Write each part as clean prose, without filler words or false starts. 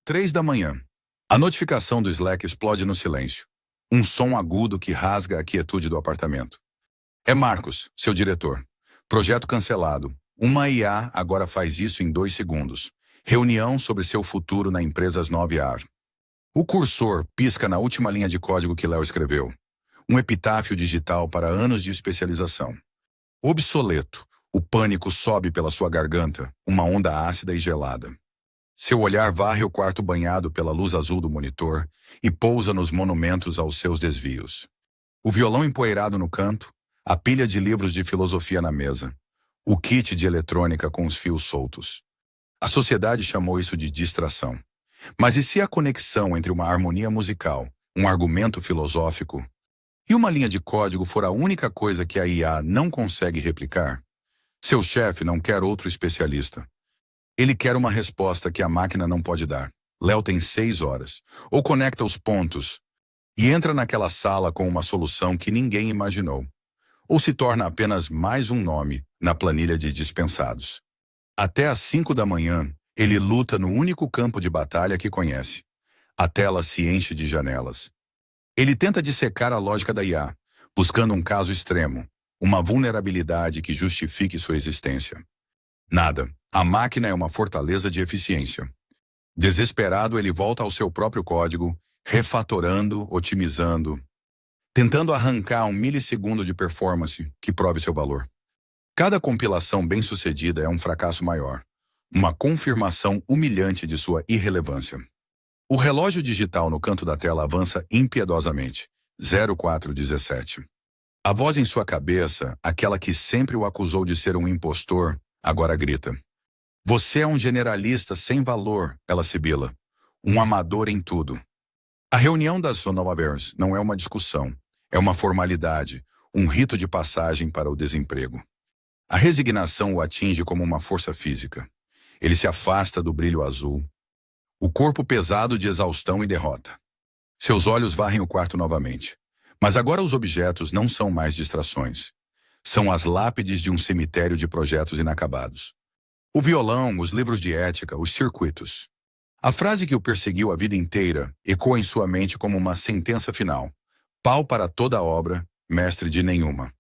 3 da manhã. A notificação do Slack explode no silêncio. Um som agudo que rasga a quietude do apartamento. É Marcos, seu diretor. Projeto cancelado. Uma IA agora faz isso em 2 segundos. Reunião sobre seu futuro na empresa às 9 horas. O cursor pisca na última linha de código que Léo escreveu. Um epitáfio digital para anos de especialização. Obsoleto. O pânico sobe pela sua garganta, uma onda ácida e gelada. Seu olhar varre o quarto banhado pela luz azul do monitor e pousa nos monumentos aos seus desvios. O violão empoeirado no canto, a pilha de livros de filosofia na mesa, o kit de eletrônica com os fios soltos. A sociedade chamou isso de distração. Mas e se a conexão entre uma harmonia musical, um argumento filosófico e uma linha de código for a única coisa que a IA não consegue replicar? Seu chefe não quer outro especialista. Ele quer uma resposta que a máquina não pode dar. Léo tem 6 horas. Ou conecta os pontos e entra naquela sala com uma solução que ninguém imaginou. Ou se torna apenas mais um nome na planilha de dispensados. Até às 5 da manhã, ele luta no único campo de batalha que conhece. A tela se enche de janelas. Ele tenta dissecar a lógica da IA, buscando um caso extremo, uma vulnerabilidade que justifique sua existência. Nada. A máquina é uma fortaleza de eficiência. Desesperado, ele volta ao seu próprio código, refatorando, otimizando, tentando arrancar 1 milissegundo de performance que prove seu valor. Cada compilação bem-sucedida é um fracasso maior, uma confirmação humilhante de sua irrelevância. O relógio digital no canto da tela avança impiedosamente. 0417. A voz em sua cabeça, aquela que sempre o acusou de ser um impostor, agora grita. Você é um generalista sem valor, ela sibila. Um amador em tudo. A reunião das Sonolavers não é uma discussão. É uma formalidade, um rito de passagem para o desemprego. A resignação o atinge como uma força física. Ele se afasta do brilho azul. O corpo pesado de exaustão e derrota. Seus olhos varrem o quarto novamente. Mas agora os objetos não são mais distrações. São as lápides de um cemitério de projetos inacabados. O violão, os livros de ética, os circuitos. A frase que o perseguiu a vida inteira ecoa em sua mente como uma sentença final. Pau para toda a obra, mestre de nenhuma.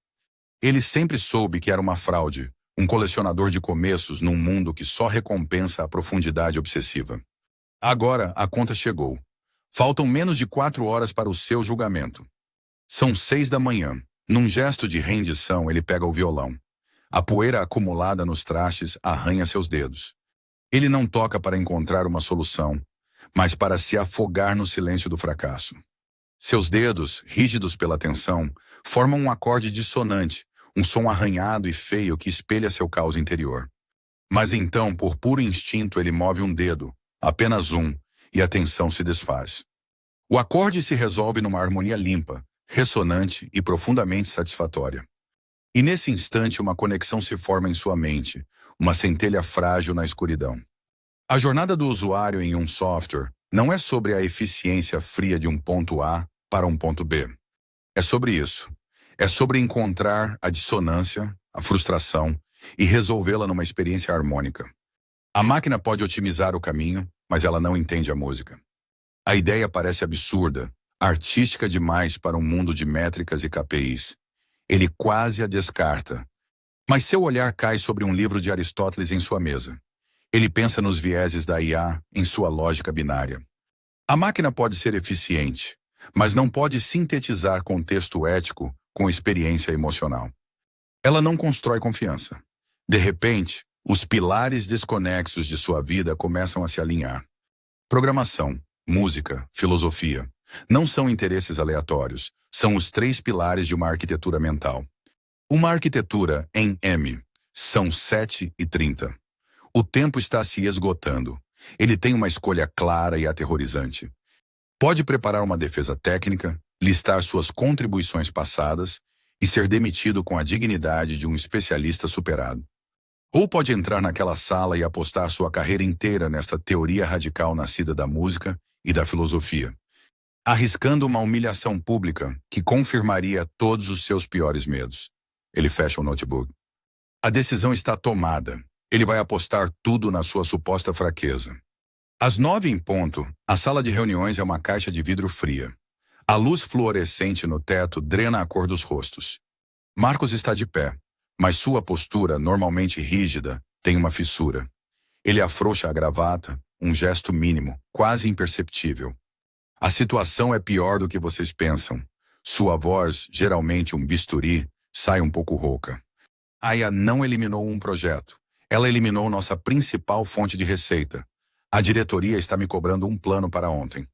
Ele sempre soube que era uma fraude, um colecionador de começos num mundo que só recompensa a profundidade obsessiva. Agora a conta chegou. Faltam menos de 4 horas para o seu julgamento. São 6 da manhã. Num gesto de rendição, ele pega o violão. A poeira acumulada nos trastes arranha seus dedos. Ele não toca para encontrar uma solução, mas para se afogar no silêncio do fracasso. Seus dedos, rígidos pela tensão, formam um acorde dissonante, um som arranhado e feio que espelha seu caos interior. Mas então, por puro instinto, ele move um dedo, apenas um, e a tensão se desfaz. O acorde se resolve numa harmonia limpa, ressonante e profundamente satisfatória. E nesse instante uma conexão se forma em sua mente, uma centelha frágil na escuridão. A jornada do usuário em um software não é sobre a eficiência fria de um ponto A para um ponto B. É sobre isso. É sobre encontrar a dissonância, a frustração e resolvê-la numa experiência harmônica. A máquina pode otimizar o caminho, mas ela não entende a música. A ideia parece absurda, artística demais para um mundo de métricas e KPIs. Ele quase a descarta. Mas seu olhar cai sobre um livro de Aristóteles em sua mesa. Ele pensa nos vieses da IA em sua lógica binária. A máquina pode ser eficiente, mas não pode sintetizar contexto ético com experiência emocional. Ela não constrói confiança. De repente, os pilares desconexos de sua vida começam a se alinhar. Programação, música, filosofia. Não são interesses aleatórios, são os 3 pilares de uma arquitetura mental. Uma arquitetura em M. São 7h30. O tempo está se esgotando. Ele tem uma escolha clara e aterrorizante. Pode preparar uma defesa técnica, listar suas contribuições passadas e ser demitido com a dignidade de um especialista superado. Ou pode entrar naquela sala e apostar sua carreira inteira nesta teoria radical nascida da música e da filosofia, arriscando uma humilhação pública que confirmaria todos os seus piores medos. Ele fecha o notebook. A decisão está tomada. Ele vai apostar tudo na sua suposta fraqueza. Às 9 em ponto, a sala de reuniões é uma caixa de vidro fria. A luz fluorescente no teto drena a cor dos rostos. Marcos está de pé, mas sua postura, normalmente rígida, tem uma fissura. Ele afrouxa a gravata, um gesto mínimo, quase imperceptível. A situação é pior do que vocês pensam. Sua voz, geralmente um bisturi, sai um pouco rouca. Aya não eliminou um projeto. Ela eliminou nossa principal fonte de receita. A diretoria está me cobrando um plano para ontem.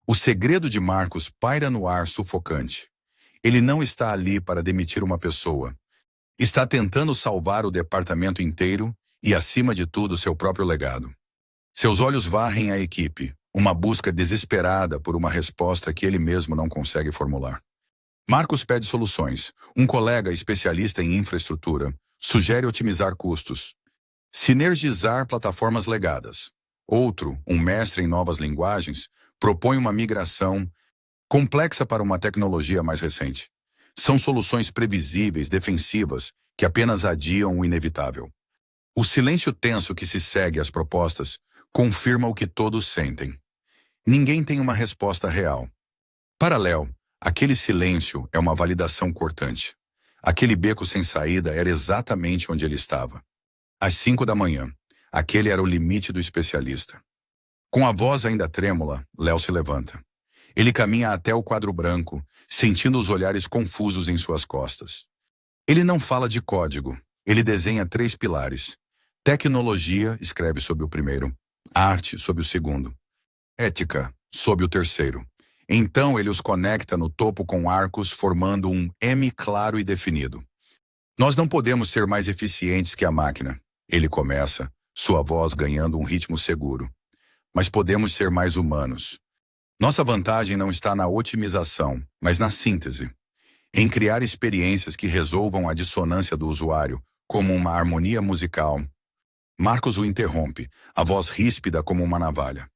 O segredo de Marcos paira no ar sufocante. Ele não está ali para demitir uma pessoa. Está tentando salvar o departamento inteiro e, acima de tudo, seu próprio legado. Seus olhos varrem a equipe, uma busca desesperada por uma resposta que ele mesmo não consegue formular. Marcos pede soluções. Um colega especialista em infraestrutura sugere otimizar custos, sinergizar plataformas legadas. Outro, um mestre em novas linguagens, propõe uma migração complexa para uma tecnologia mais recente. São soluções previsíveis, defensivas, que apenas adiam o inevitável. O silêncio tenso que se segue às propostas confirma o que todos sentem. Ninguém tem uma resposta real. Para Léo, aquele silêncio é uma validação cortante. Aquele beco sem saída era exatamente onde ele estava. Às 5 da manhã, aquele era o limite do especialista. Com a voz ainda trêmula, Léo se levanta. Ele caminha até o quadro branco, sentindo os olhares confusos em suas costas. Ele não fala de código, ele desenha 3 pilares. Tecnologia, escreve sob o primeiro. Arte, sob o segundo. Ética, sob o terceiro. Então ele os conecta no topo com arcos, formando um M claro e definido. Nós não podemos ser mais eficientes que a máquina. Ele começa, sua voz ganhando um ritmo seguro. Mas podemos ser mais humanos. Nossa vantagem não está na otimização, mas na síntese. Em criar experiências que resolvam a dissonância do usuário, como uma harmonia musical. Marcos o interrompe, a voz ríspida como uma navalha.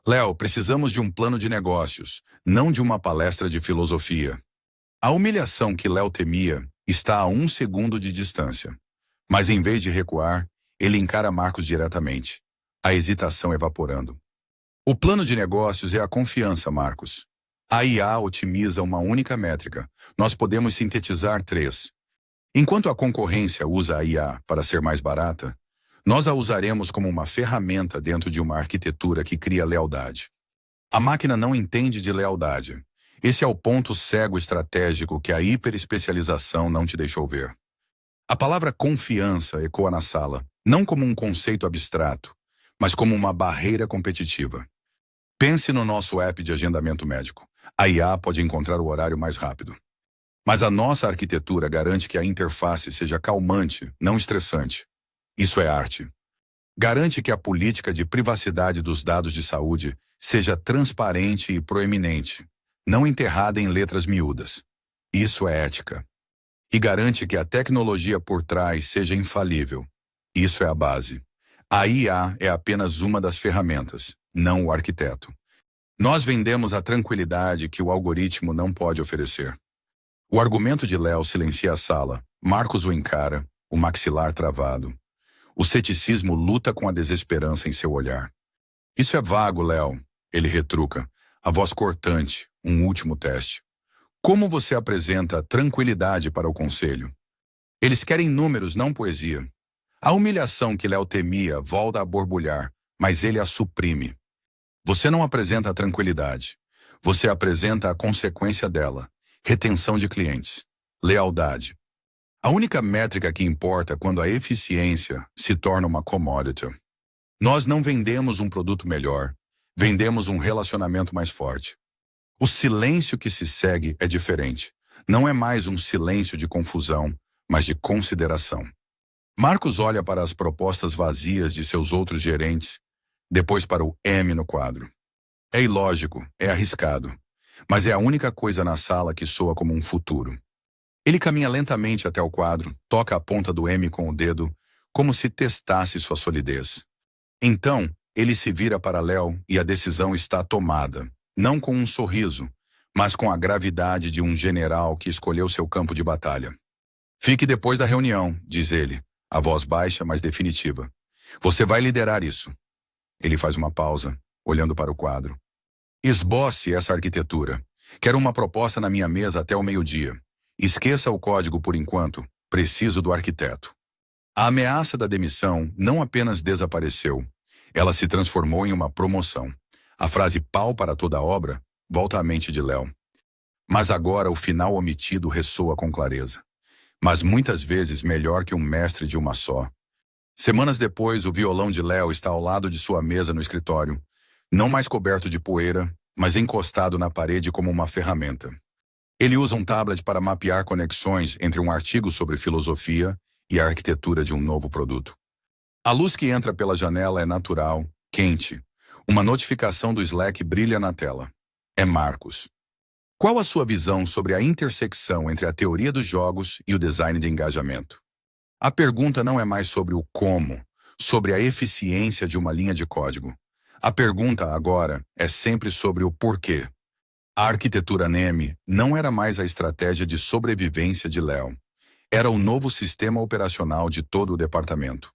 Léo, precisamos de um plano de negócios, não de uma palestra de filosofia. A humilhação que Léo temia está a 1 segundo de distância. Mas em vez de recuar, ele encara Marcos diretamente, a hesitação evaporando. O plano de negócios é a confiança, Marcos. A IA otimiza uma única métrica. Nós podemos sintetizar 3. Enquanto a concorrência usa a IA para ser mais barata, nós a usaremos como uma ferramenta dentro de uma arquitetura que cria lealdade. A máquina não entende de lealdade. Esse é o ponto cego estratégico que a hiperespecialização não te deixou ver. A palavra confiança ecoa na sala, não como um conceito abstrato, mas como uma barreira competitiva. Pense no nosso app de agendamento médico. A IA pode encontrar o horário mais rápido. Mas a nossa arquitetura garante que a interface seja calmante, não estressante. Isso é arte. Garante que a política de privacidade dos dados de saúde seja transparente e proeminente, não enterrada em letras miúdas. Isso é ética. E garante que a tecnologia por trás seja infalível. Isso é a base. A IA é apenas uma das ferramentas, não o arquiteto. Nós vendemos a tranquilidade que o algoritmo não pode oferecer. O argumento de Léo silencia a sala. Marcos o encara, o maxilar travado. O ceticismo luta com a desesperança em seu olhar. Isso é vago, Léo, ele retruca, a voz cortante, um último teste. Como você apresenta tranquilidade para o conselho? Eles querem números, não poesia. A humilhação que Léo temia volta a borbulhar, mas ele a suprime. Você não apresenta a tranquilidade. Você apresenta a consequência dela. Retenção de clientes. Lealdade. A única métrica que importa é quando a eficiência se torna uma commodity. Nós não vendemos um produto melhor. Vendemos um relacionamento mais forte. O silêncio que se segue é diferente. Não é mais um silêncio de confusão, mas de consideração. Marcos olha para as propostas vazias de seus outros gerentes, depois para o M no quadro. É ilógico, é arriscado, mas é a única coisa na sala que soa como um futuro. Ele caminha lentamente até o quadro, toca a ponta do M com o dedo, como se testasse sua solidez. Então, ele se vira para Léo e a decisão está tomada, não com um sorriso, mas com a gravidade de um general que escolheu seu campo de batalha. Fique depois da reunião, diz ele, a voz baixa, mas definitiva. Você vai liderar isso. Ele faz uma pausa, olhando para o quadro. Esboce essa arquitetura. Quero uma proposta na minha mesa até o meio-dia. Esqueça o código por enquanto. Preciso do arquiteto. A ameaça da demissão não apenas desapareceu. Ela se transformou em uma promoção. A frase pau para toda a obra volta à mente de Léo. Mas agora o final omitido ressoa com clareza. Mas muitas vezes melhor que um mestre de uma só. Semanas depois, o violão de Léo está ao lado de sua mesa no escritório, não mais coberto de poeira, mas encostado na parede como uma ferramenta. Ele usa um tablet para mapear conexões entre um artigo sobre filosofia e a arquitetura de um novo produto. A luz que entra pela janela é natural, quente. Uma notificação do Slack brilha na tela. É Marcos. Qual a sua visão sobre a intersecção entre a teoria dos jogos e o design de engajamento? A pergunta não é mais sobre o como, sobre a eficiência de uma linha de código. A pergunta agora é sempre sobre o porquê. A arquitetura NEM não era mais a estratégia de sobrevivência de Léo. Era o novo sistema operacional de todo o departamento.